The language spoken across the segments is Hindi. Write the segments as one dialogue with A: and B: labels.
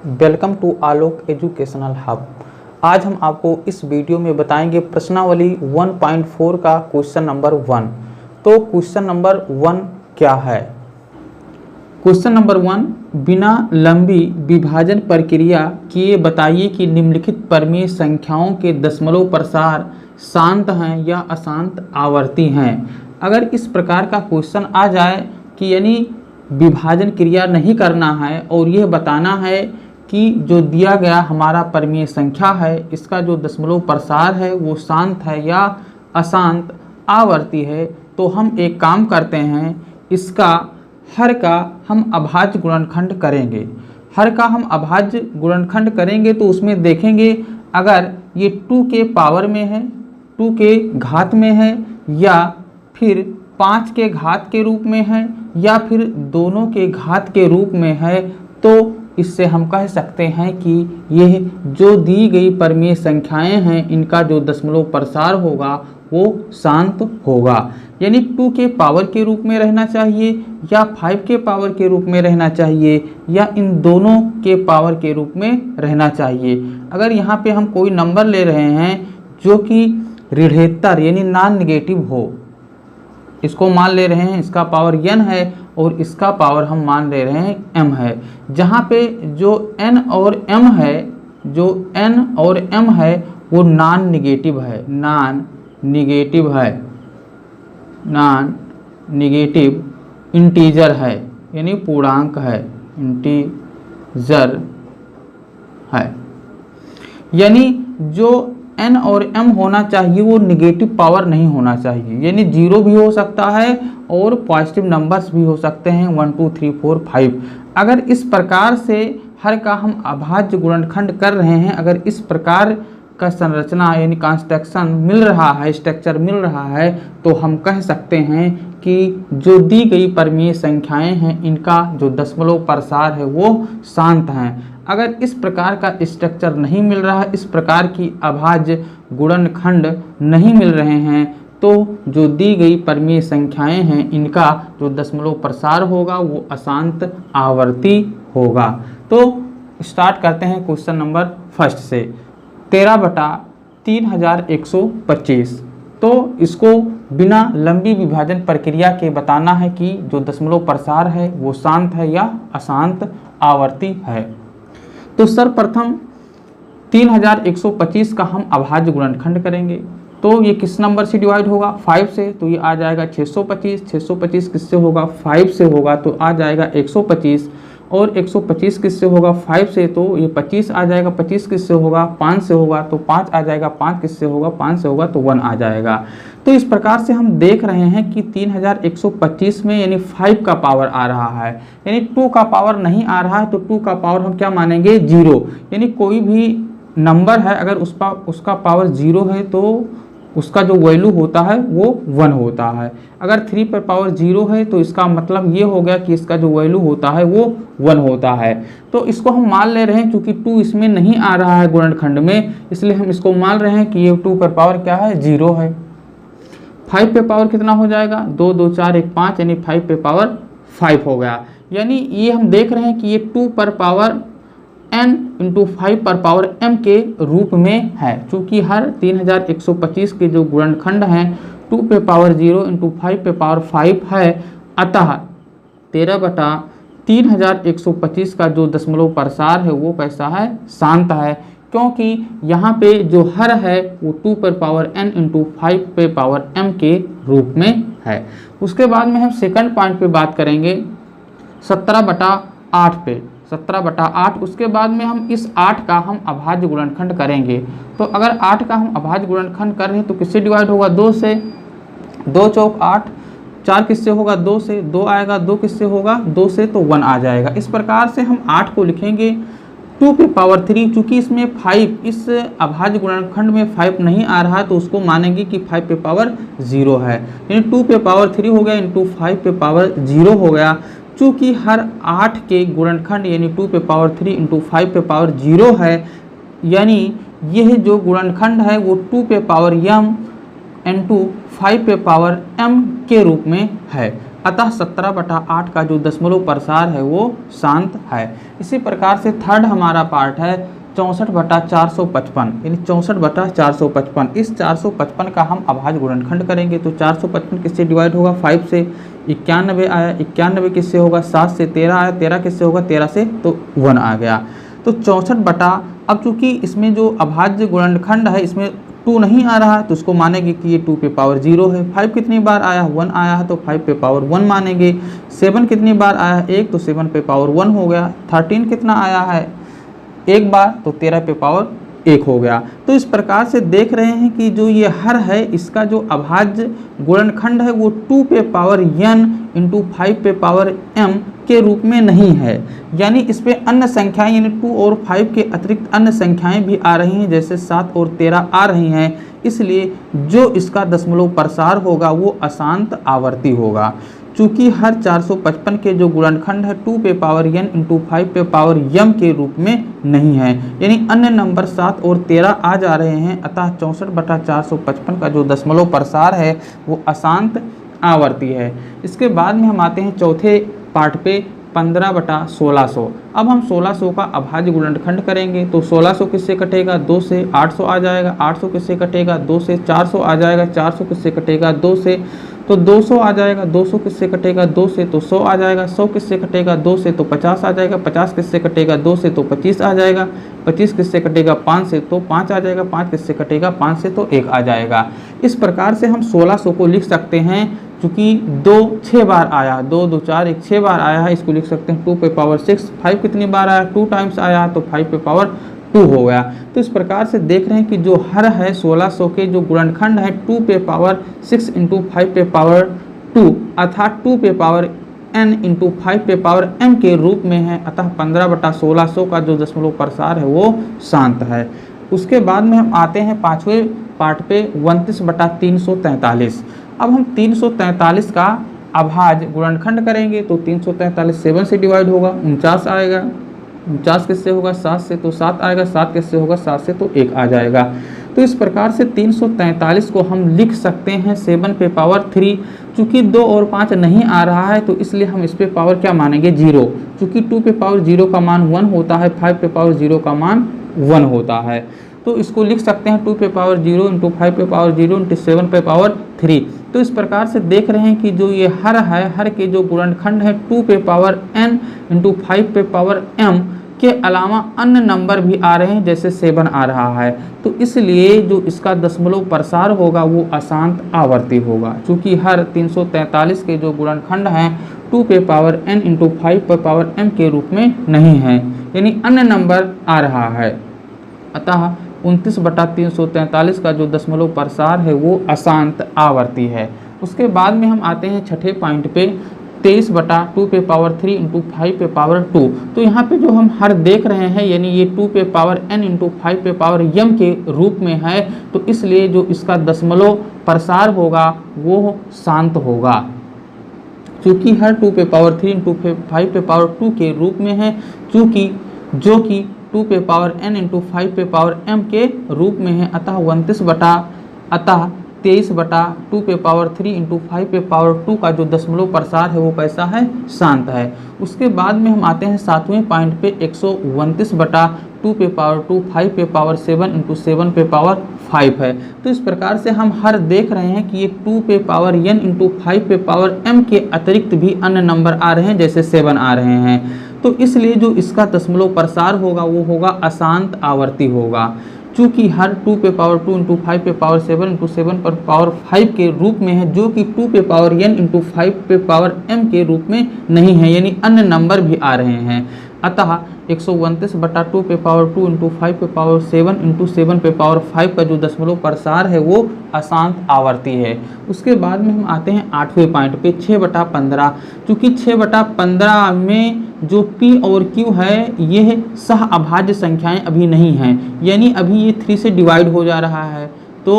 A: Welcome to Alok educational hub. आज हम आपको इस वीडियो में बताएंगे प्रश्नावली 1.4 का क्वेश्चन नंबर 1। तो क्वेश्चन नंबर 1 क्या है? क्वेश्चन नंबर 1, बिना लंबी विभाजन प्रक्रिया किए बताइए कि निम्नलिखित परमीय संख्याओं के दशमलव प्रसार शांत हैं या अशांत आवर्ती हैं। अगर इस प्रकार का क्वेश्चन आ जाए कि यानी विभाजन क्रिया नहीं करना है और यह बताना है कि जो दिया गया हमारा परमीय संख्या है इसका जो दशमलव प्रसार है वो शांत है या अशांत आवर्ती है, तो हम एक काम करते हैं, इसका हर का हम अभाज्य गुणनखंड करेंगे। हर का हम अभाज्य गुणनखंड करेंगे तो उसमें देखेंगे अगर ये 2 के पावर में है, 2 के घात में है, या फिर 5 के घात के रूप में है, या फिर दोनों के घात के रूप में है, तो इससे हम कह सकते हैं कि यह जो दी गई परमीय संख्याएं हैं इनका जो दशमलव प्रसार होगा वो शांत होगा। यानी 2 के पावर के रूप में रहना चाहिए, या 5 के पावर के रूप में रहना चाहिए, या इन दोनों के पावर के रूप में रहना चाहिए। अगर यहाँ पे हम कोई नंबर ले रहे हैं जो कि ऋणात्मक यानी नॉन नेगेटिव हो, इसको मान ले रहे हैं इसका पावर n है और इसका पावर हम मान ले रहे हैं m है। जहाँ पे जो n और m है, जो n और m है वो नॉन नेगेटिव है, नॉन नेगेटिव इंटीजर है, यानी पूर्णांक है, इंटीजर है। यानी जो n और m होना चाहिए वो निगेटिव पावर नहीं होना चाहिए, यानी 0 भी हो सकता है और पॉजिटिव नंबर्स भी हो सकते हैं 1 2 3 4 5। अगर इस प्रकार से हर का हम अभाज्य गुणनखंड कर रहे हैं, अगर इस प्रकार का संरचना यानी कंस्ट्रक्शन मिल रहा है, स्ट्रक्चर मिल रहा है, तो हम कह सकते हैं कि जो दी गई परमीय संख्याएं हैं इनका जो दशमलव प्रसार है वो शांत हैं। अगर इस प्रकार का स्ट्रक्चर नहीं मिल रहा है, इस प्रकार की अभाज्य गुणनखंड नहीं मिल रहे हैं, तो जो दी गई परमीय संख्याएं हैं इनका जो दशमलव प्रसार होगा वो अशांत आवर्ती होगा। तो स्टार्ट करते हैं क्वेश्चन नंबर फर्स्ट से। 13/3125, तो इसको बिना लंबी विभाजन प्रक्रिया के बताना है कि जो दशमलव प्रसार है वो शांत है या अशांत आवर्ती है। तो सर्वप्रथम 3125 का हम अभाज्य गुणनखंड करेंगे, तो ये किस नंबर से डिवाइड होगा? 5 से, तो ये आ जाएगा 625। 625 किससे होगा? 5 से होगा, तो आ जाएगा 125। और 125 किससे होगा? 5 से, तो ये 25 आ जाएगा। 25 किससे होगा? 5 से होगा, तो 5 आ जाएगा। 5 किससे होगा? 5 से होगा, तो 1 आ जाएगा। तो इस प्रकार से हम देख रहे हैं कि 3125 में यानी 5 का पावर आ रहा है, यानी 2 का पावर नहीं आ रहा है, तो 2 का पावर हम क्या मानेंगे? 0। यानी कोई भी नंबर है अगर उसका पावर 0 है तो उसका जो वैल्यू होता है वो 1 होता है। अगर 3 पर पावर 0 है तो इसका मतलब ये हो गया कि इसका जो वैल्यू होता है वो 1 होता है। तो इसको हम मान ले रहे हैं, क्योंकि 2 इसमें नहीं आ रहा है गुणनखंड में, इसलिए हम इसको मान रहे हैं कि ये 2 पर पावर क्या है? 0 है। 5 पे पावर कितना हो जाएगा? 2 2 4 1 5, यानी 5 पे पावर 5 हो गया। यानी ये हम देख रहे हैं कि ये 2 पर पावर n इंटू 5 पर पावर m के रूप में है, चूँकि हर 3125 के जो गुणनखंड हैं 2 पे पावर 0 इंटू 5 पे पावर 5 है। अतः 13/3125 का जो दशमलव प्रसार है वो कैसा है? शांत है, क्योंकि यहाँ पे जो हर है वो 2 पर पावर n इंटू 5 पे पावर m के रूप में है। उसके बाद में हम सेकंड पॉइंट पे बात करेंगे 17/8 पे। 17/8, उसके बाद में हम इस 8 का हम अभाज्य गुणनखंड करेंगे। तो अगर 8 का हम अभाज्य गुणनखंड कर रहे हैं तो किससे डिवाइड होगा? 2 से। 2 चौक 8, 4 किससे होगा? 2 से। 2 आएगा, 2 किससे होगा? 2 से, तो 1 आ जाएगा। इस प्रकार से हम 8 को लिखेंगे 2 पे पावर 3, चूँकि इसमें 5, इस अभाज्य गुणनखंड में 5 नहीं आ रहा है तो उसको मानेंगे कि 5 पे पावर 0 है, यानी 2 पे पावर 3 हो गया इंटू 5 पे पावर 0 हो गया। चूँकि हर 8 के गुणनखंड यानी 2 पे पावर 3 इंटू 5 पे पावर 0 है, यानी यह जो गुणनखंड है वो 2 पे पावर m इंटू 5 पे पावर m के रूप में है। अतः 17/8 का जो दशमलव प्रसार है वो शांत है। इसी प्रकार से थर्ड हमारा पार्ट है 64/455, यानी 64/455। इस 455 का हम अभाज्य गुणनखंड करेंगे तो 455 किससे डिवाइड होगा, 5 से 91 आया, 91 किससे होगा, 7 से 13 आया, 13 किससे होगा, 13 से तो 1 आ गया। तो 64 अब चूंकि इसमें जो अभाज्य गुणनखंड है इसमें 2 नहीं आ रहा तो उसको मानेंगे कि ये 2 पे पावर 0 है। 5 कितनी बार आया, 1 आया है तो 5 पे पावर 1 मानेंगे। 7 कितनी बार आया है, 1, तो 7 पे पावर 1 हो गया। 13 कितना आया है, 1 बार, तो 13 पे पावर 1 हो गया। तो इस प्रकार से देख रहे हैं कि जो ये हर है इसका जो अभाज्य गुणनखंड है वो 2 पे पावर n इंटू 5 पे पावर m के रूप में नहीं है, यानी इस पे अन्य संख्याएं यानी 2 और 5 के अतिरिक्त अन्य संख्याएं भी आ रही हैं, जैसे 7 और 13 आ रही हैं। इसलिए जो इसका दशमलव प्रसार होगा वो अशांत आवर्ती होगा। चूंकि हर 455 के जो गुणनखंड है 2 पे पावर n इंटू 5 पे पावर m के रूप में नहीं है, यानी अन्य नंबर 7 और 13 आ जा रहे हैं। अतः 64/455 का जो दशमलव प्रसार है वो अशांत आवर्ती है। इसके बाद में हम आते हैं चौथे पार्ट पे 15/1600। अब हम 1600 का अभाज्य गुणनखंड करेंगे तो 1600 किससे कटेगा, 2 से, 800 आ जाएगा, 800 किससे कटेगा, 2 से, 400 आ जाएगा, 400 किससे कटेगा, 2 से, तो 200 आ जाएगा, 200 किससे कटेगा, 2 से, तो 100 आ जाएगा, 100 किससे कटेगा, 2 से, तो 50 आ जाएगा, 50 किससे कटेगा, 2 से, तो 25 आ जाएगा, 25 किससे कटेगा, 5 से, तो 5 आ जाएगा, 5 किससे कटेगा, 5 से, तो 1 आ जाएगा। इस प्रकार से हम 1600 को लिख सकते हैं। चूंकि 2 6 बार आया, 2 2 4 1 6 बार आया है, इसको लिख सकते हैं 2 पे पावर 6। 5 कितनी बार आया, 2 टाइम्स आया, तो 5 पे पावर 2 हो गया। तो इस प्रकार से देख रहे हैं कि जो हर है 1600 के जो गुणनखंड है 2 पे पावर 6 इंटू 5 पे पावर 2 अर्थात 2 पे पावर n इंटू 5 पे पावर m के रूप में है। अतः 15/1600 का जो दशमलव प्रसार है वो शांत है। उसके बाद में हम आते हैं पांचवें पार्ट पे 29/343। अब हम 343 का अभाज्य गुणनखंड करेंगे तो 343 7 से डिवाइड होगा, 49 आएगा, 49 किससे होगा, 7 से, तो 7 आएगा, 7 किससे होगा, 7 से, तो 1 आ जाएगा। तो इस प्रकार से 343 को हम लिख सकते हैं 7 पे पावर 3। चूंकि 2 और 5 नहीं आ रहा है तो इसलिए हम इस पे पावर क्या मानेंगे, 0। चूंकि 2 पे पावर 0 का मान 1 होता है, 5 पे पावर 0 का मान 1 होता है, तो इसको लिख सकते हैं 2 पे पावर 0 इंटू 5 पे पावर 0 इंटू 7 पे पावर 3। तो इस प्रकार से देख रहे हैं कि जो ये हर है, हर के जो गुणनखंड है 2 पे पावर n इंटू 5 पे पावर m के अलावा अन्य नंबर भी आ रहे हैं, जैसे 7 आ रहा है। तो इसलिए जो इसका दशमलव प्रसार होगा वो अशांत आवर्ती होगा। चूंकि हर 343 के जो गुणनखंड हैं 2 पे पावर n इंटू 5 पे पावर m के रूप में नहीं है, यानी अन्य नंबर आ रहा है। अतः 29/343 का जो दशमलव प्रसार है वो अशांत आवर्ती है। उसके बाद में हम आते हैं छठे पॉइंट पे 23/2 पे पावर 3 इंटू 5 पे पावर 2। तो यहाँ पे जो हम हर देख रहे हैं यानी ये 2 पे पावर n इंटू 5 पे पावर m के रूप में है, तो इसलिए जो इसका दशमलव प्रसार होगा वो शांत होगा। चूँकि हर 2 पे पावर 3 इंटू 5 पे पावर 2 के रूप में है, चूँकि जो कि 2 पे पावर n इंटू 5 पे पावर m के रूप में है। अतः 23/2 पे पावर 3 इंटू 5 पे पावर 2 का जो दशमलव प्रसार है वो कैसा है, शांत है। उसके बाद में हम आते हैं सातवें पॉइंट पे 129/2 पे पावर 2 5 पे पावर 7 इंटू 7 पे पावर 5 है। तो इस प्रकार से हम हर देख रहे हैं कि ये 2 पे पावर n इंटू 5 पे पावर m के अतिरिक्त भी अन्य नंबर आ रहे हैं, जैसे 7 आ रहे हैं। तो इसलिए जो इसका दशमलव प्रसार होगा वो होगा अशांत आवर्ती होगा। चूँकि हर 2 पे पावर 2 इंटू 5 पे पावर 7 इंटू 7 पर पावर 5 के रूप में है, जो कि 2 पे पावर n इंटू 5 पे पावर m के रूप में नहीं है, यानी अन्य नंबर भी आ रहे हैं। अतः 129/2 पे पावर 2 इंटू 5 पे पावर 7 इंटू 7 पे पावर 5 का जो दशमलव प्रसार है वो अशांत आवर्ती है। उसके बाद में हम आते हैं आठवें पॉइंट पे 6/15। चूँकि 6/15 में जो p और q है ये सह अभाज्य संख्याएं अभी नहीं हैं, यानी अभी ये 3 से डिवाइड हो जा रहा है। तो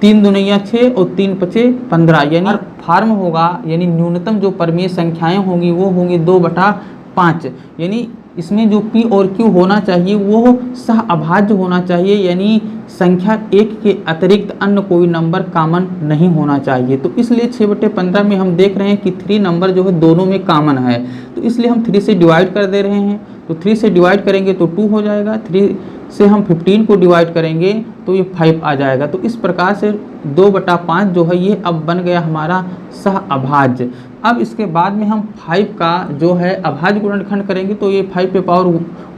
A: 3 दूनिया 6 और 3 पचे 15, यानी फॉर्म होगा, यानी न्यूनतम जो परमीय संख्याएं होंगी वो होंगी 2/5, यानी इसमें जो p और q होना चाहिए वो सह अभाज्य होना चाहिए, यानी संख्या 1 के अतिरिक्त अन्य कोई नंबर कॉमन नहीं होना चाहिए। तो इसलिए 6/15 में हम देख रहे हैं कि 3 नंबर जो है दोनों में कॉमन है, तो इसलिए हम 3 से डिवाइड कर दे रहे हैं। तो 3 से डिवाइड करेंगे तो 2 हो जाएगा, 3 से हम 15 को डिवाइड करेंगे तो ये 5 आ जाएगा। तो इस प्रकार से 2/5 जो है ये अब बन गया हमारा सह अभाज्य। अब इसके बाद में हम 5 का जो है अभाज्य गुणनखंड करेंगे तो ये 5 पे पावर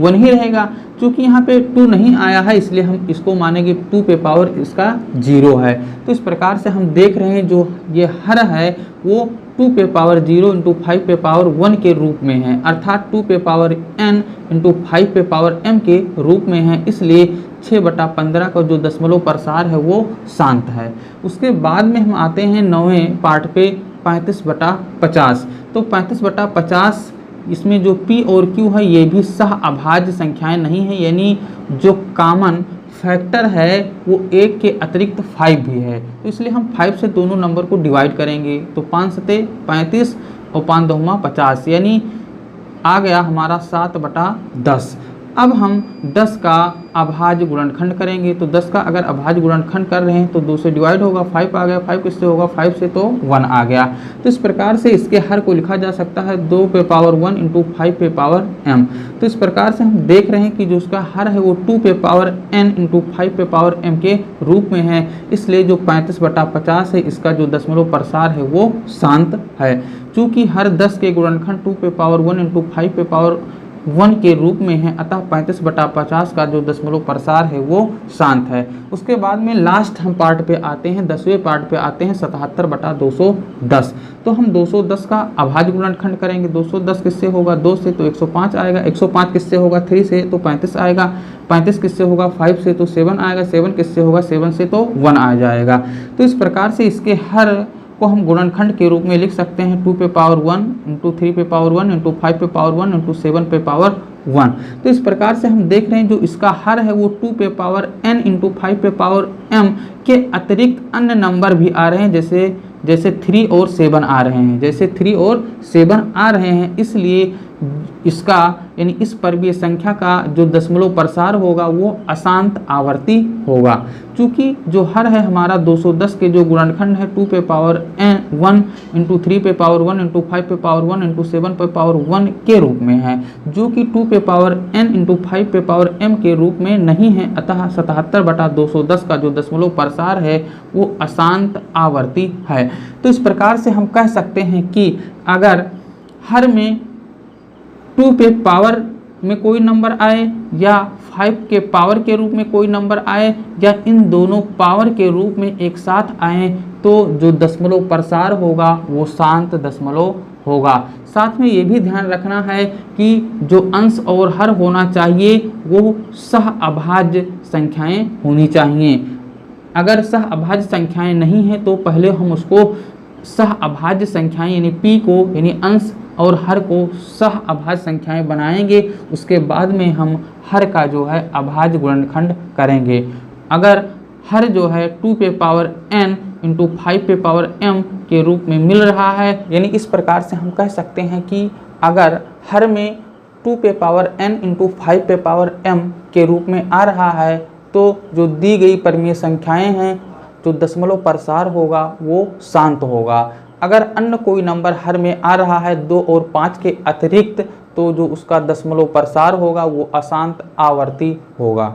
A: 1 ही रहेगा। क्योंकि यहाँ पे 2 नहीं आया है इसलिए हम इसको मानेंगे 2 पे पावर इसका 0 है। तो इस प्रकार से हम देख रहे हैं जो ये हर है वो 2 पे पावर 0 इंटू 5 पे पावर 1 के रूप में है, अर्थात 2 पे पावर n इंटू 5 पे पावर m के रूप में है। इसलिए 6/15 का जो दशमलव प्रसार है वो शांत है। उसके बाद में हम आते हैं 9वें पार्ट पे 35/50। तो 35/50 इसमें जो p और q है ये भी सह अभाज्य संख्याएं नहीं है, यानी जो कॉमन फैक्टर है वो 1 के अतिरिक्त 5 भी है। तो इसलिए हम 5 से दोनों नंबर को डिवाइड करेंगे तो 5 सते 35 और 5 दूना 50, यानी आ गया हमारा 7/10। अब हम 10 का अभाज्य गुणनखंड करेंगे तो 10 का अगर अभाज्य गुणनखंड कर रहे हैं तो 2 से डिवाइड होगा, 5 आ गया, 5 किससे होगा, 5 से तो 1 आ गया। तो इस प्रकार से इसके हर को लिखा जा सकता है 2 पे पावर 1 इंटू 5 पे पावर m। तो इस प्रकार से हम देख रहे हैं कि जो उसका हर है वो 2 पे पावर n इंटू 5 पे पावर m के रूप में है। इसलिए जो 35/50 है इसका जो दशमलव प्रसार है वो शांत है। चूँकि हर 10 के गुणनखंड 2 पे पावर 1 इंटू 5 पे पावर 1 के रूप में है, अतः 35/50 का जो दशमलव प्रसार है वो शांत है। उसके बाद में लास्ट हम पार्ट पे आते हैं, 10वें पार्ट पे आते हैं 77/210। तो हम 210 का अभाज्य गुणनखंड करेंगे। 210 किससे होगा, 2 से तो 105 आएगा, 105 किससे होगा, 3 से तो 35 आएगा, 35 किससे होगा, 5 से तो 7 आएगा, 7 किससे होगा, 7 से तो 1 आ जाएगा। तो इस प्रकार से इसके हर को हम गुणनखंड के रूप में लिख सकते हैं 2 पे पावर 1 इंटू 3 पे पावर 1 इंटू 5 पे पावर 1 इंटू 7 पे पावर 1। तो इस प्रकार से हम देख रहे हैं जो इसका हर है वो 2 पे पावर n इंटू 5 पे पावर m के अतिरिक्त अन्य नंबर भी आ रहे हैं, जैसे 3 और 7 आ रहे हैं, जैसे 3 और 7 आ रहे हैं। इसलिए इसका यानी इस परवीय संख्या का जो दशमलव प्रसार होगा वो अशांत आवर्ती होगा। चूँकि जो हर है हमारा 210 के जो गुणनखंड है 2 पे पावर n 1 इंटू 3 पे पावर 1 इंटू 5 पे पावर 1 इंटू 7 पे पावर 1 के रूप में है, जो कि 2 पे पावर n इंटू 5 पे पावर m के रूप में नहीं है। अतः 77/210 का जो दशमलव प्रसार है वो अशांत आवर्ती है। तो इस प्रकार से हम कह सकते हैं कि अगर हर में 2 पे पावर में कोई नंबर आए या 5 के पावर के रूप में कोई नंबर आए या इन दोनों पावर के रूप में एक साथ आए तो जो दशमलव प्रसार होगा वो शांत दशमलव होगा। साथ में ये भी ध्यान रखना है कि जो अंश और हर होना चाहिए वो सह अभाज्य संख्याएं होनी चाहिए। अगर सह अभाज्य संख्याएं नहीं हैं तो पहले हम उसको सह अभाज्य संख्याएं यानी p को यानी अंश और हर को सह अभाज्य संख्याएं बनाएंगे। उसके बाद में हम हर का जो है अभाज्य गुणनखंड करेंगे। अगर हर जो है 2 पे पावर n इंटू 5 पे पावर m के रूप में मिल रहा है, यानी इस प्रकार से हम कह सकते हैं कि अगर हर में 2 पे पावर n इंटू 5 पे पावर m के रूप में आ रहा है तो जो दी गई परमीय संख्याएं हैं जो दशमलव प्रसार होगा वो शांत होगा। अगर अन्य कोई नंबर हर में आ रहा है 2 और 5 के अतिरिक्त तो जो उसका दशमलव प्रसार होगा वो अशांत आवर्ती होगा।